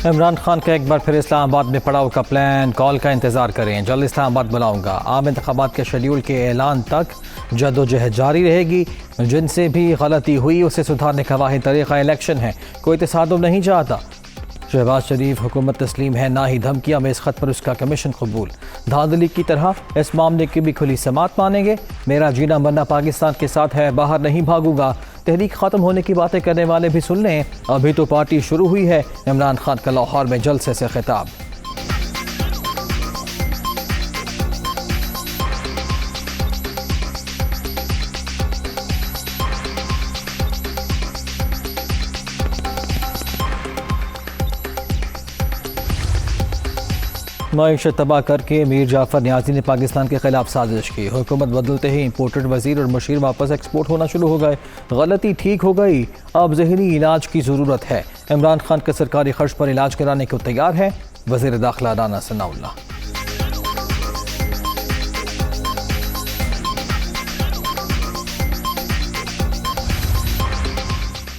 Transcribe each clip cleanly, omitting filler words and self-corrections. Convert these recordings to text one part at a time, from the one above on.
عمران خان کا ایک بار پھر اسلام آباد میں پڑاؤ کا پلان، کال کا انتظار کریں، جلد اسلام آباد بلاؤں گا۔ عام انتخابات کے شیڈول کے اعلان تک جدوجہد جاری رہے گی، جن سے بھی غلطی ہوئی اسے سدھارنے کا واحد طریقہ الیکشن ہے، کوئی تصادم نہیں چاہتا۔ شہباز شریف حکومت تسلیم ہے، نہ ہی دھمکیاں میں اس خط پر اس کا کمیشن قبول، دھاندلی کی طرح اس معاملے کی بھی کھلی سماعت مانیں گے۔ میرا جینا مرنا پاکستان کے ساتھ ہے، باہر نہیں بھاگوں گا۔ تحریک ختم ہونے کی باتیں کرنے والے بھی سن لیں، ابھی تو پارٹی شروع ہوئی ہے۔ عمران خان کا لاہور میں جلسے سے خطاب۔ معیشت تباہ کر کے میر جعفر نیازی نے پاکستان کے خلاف سازش کی، حکومت بدلتے ہی امپورٹڈ وزیر اور مشیر واپس ایکسپورٹ ہونا شروع ہو گئے، غلطی ٹھیک ہو گئی، اب ذہنی علاج کی ضرورت ہے۔ عمران خان کا سرکاری خرچ پر علاج کرانے کو تیار ہے، وزیر داخلہ رانا ثناء اللہ۔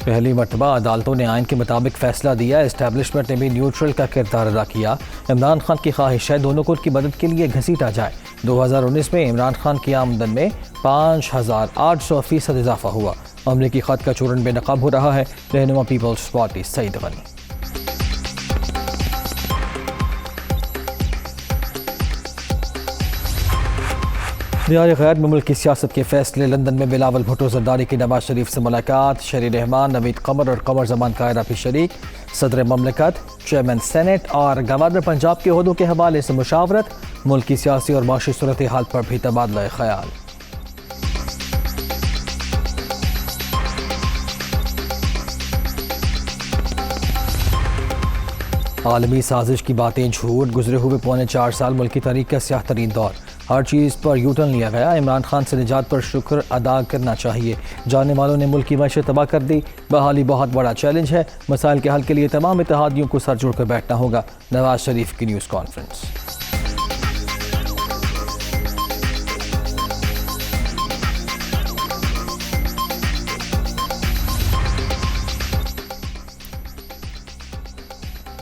پہلی مرتبہ عدالتوں نے آئین کے مطابق فیصلہ دیا، اسٹیبلشمنٹ نے بھی نیوٹرل کا کردار ادا کیا۔ عمران خان کی خواہش ہے دونوں کو ان کی مدد کے لیے گھسیٹا جائے۔ 2019 میں عمران خان کی آمدن میں 5800% اضافہ ہوا۔ امریکی خط کا چورن بے نقاب ہو رہا ہے، رہنما پیپلز پارٹی سعید غنی۔ دیار غیر میں ملک کی سیاست کے فیصلے، لندن میں بلاول بھٹو زرداری کی نواز شریف سے ملاقات، شہری رحمان، نوید قمر اور قمر زمان قاہرہ بھی شریک، صدر مملکت، چیئرمین سینٹ اور گورنر پنجاب کے عہدوں کے حوالے سے مشاورت، ملک کی سیاسی اور معاشی صورتحال پر بھی تبادلہ خیال۔ عالمی سازش کی باتیں جھوٹ، گزرے ہوئے پونے 4 سال ملکی تاریخ کا سیاہ ترین دور، ہر چیز پر یو ٹرن لیا گیا۔ عمران خان سے نجات پر شکر ادا کرنا چاہیے، جانے والوں نے ملک کی معیشت تباہ کر دی، بحالی بہت بڑا چیلنج ہے، مسائل کے حل کے لیے تمام اتحادیوں کو سر جوڑ کر بیٹھنا ہوگا۔ نواز شریف کی نیوز کانفرنس۔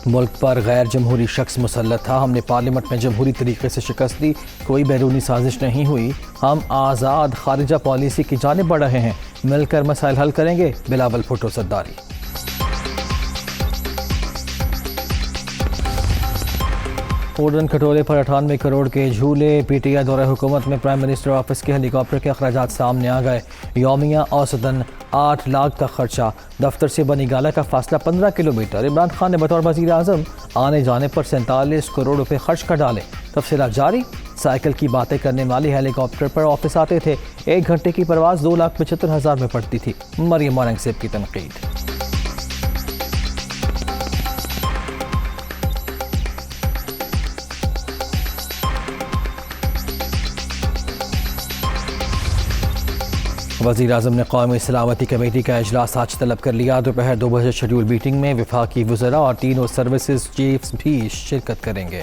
ملک پر غیر جمہوری شخص مسلط تھا، ہم نے پارلیمنٹ میں جمہوری طریقے سے شکست دی، کوئی بیرونی سازش نہیں ہوئی، ہم آزاد خارجہ پالیسی کی جانب بڑھ رہے ہیں، مل کر مسائل حل کریں گے، بلاول بھٹو زرداری۔ اڑن کھٹولے پر 98 کروڑ کے جھولے، پی ٹی آئی دورہ حکومت میں پرائم منسٹر آفس کے ہیلی کاپٹر کے اخراجات سامنے آ گئے، یومیہ اوسطاً 8 لاکھ کا خرچہ، دفتر سے بنی گالہ کا فاصلہ 15 کلومیٹر۔ عمران خان نے بطور وزیر اعظم آنے جانے پر 47 کروڑ روپے خرچ کر ڈالے، تفصیلات جاری۔ سائیکل کی باتیں کرنے والی ہیلی کاپٹر پر آفس آتے تھے، 1 گھنٹے کی پرواز 2,75,000 میں پڑتی تھی، مریم اورنگزیب کی تنقید۔ وزیر اعظم نے قومی سلامتی کمیٹی کا اجلاس آج طلب کر لیا، دوپہر 2 بجے شیڈول میٹنگ میں وفاقی وزراء اور تینوں سروسز چیفز بھی شرکت کریں گے۔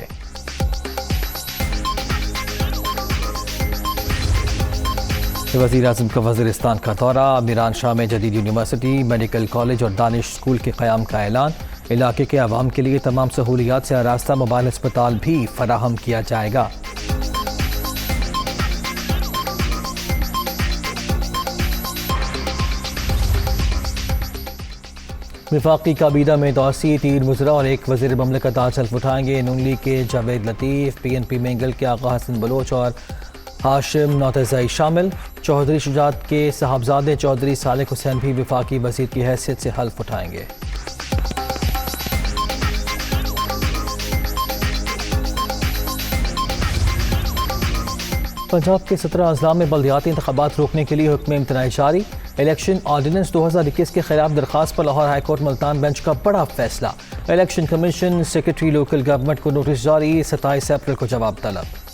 وزیر اعظم کا وزیرستان کا دورہ، میران شاہ میں جدید یونیورسٹی، میڈیکل کالج اور دانش اسکول کے قیام کا اعلان، علاقے کے عوام کے لیے تمام سہولیات سے آراستہ موبائل اسپتال بھی فراہم کیا جائے گا۔ وفاقی کابینہ میں توسیع، 3 وزراء اور 1 وزیر مملکت آج حلف اٹھائیں گے، نون لیگ کے جاوید لطیف، پی این پی مینگل کے آقا حسن بلوچ اور ہاشم نوتزئی شامل، چودھری شجاعت کے صاحبزادے چودھری صالح حسین بھی وفاقی وزیر کی حیثیت سے حلف اٹھائیں گے۔ پنجاب کے 17 اضلاع میں بلدیاتی انتخابات روکنے کے لیے حکم امتناعی جاری، الیکشن آرڈیننس 2021 کے خلاف درخواست پر Lahore high court Multan bench کا بڑا فیصلہ، election commission secretary local government کو نوٹس جاری، 27 اپریل کو جواب طلب۔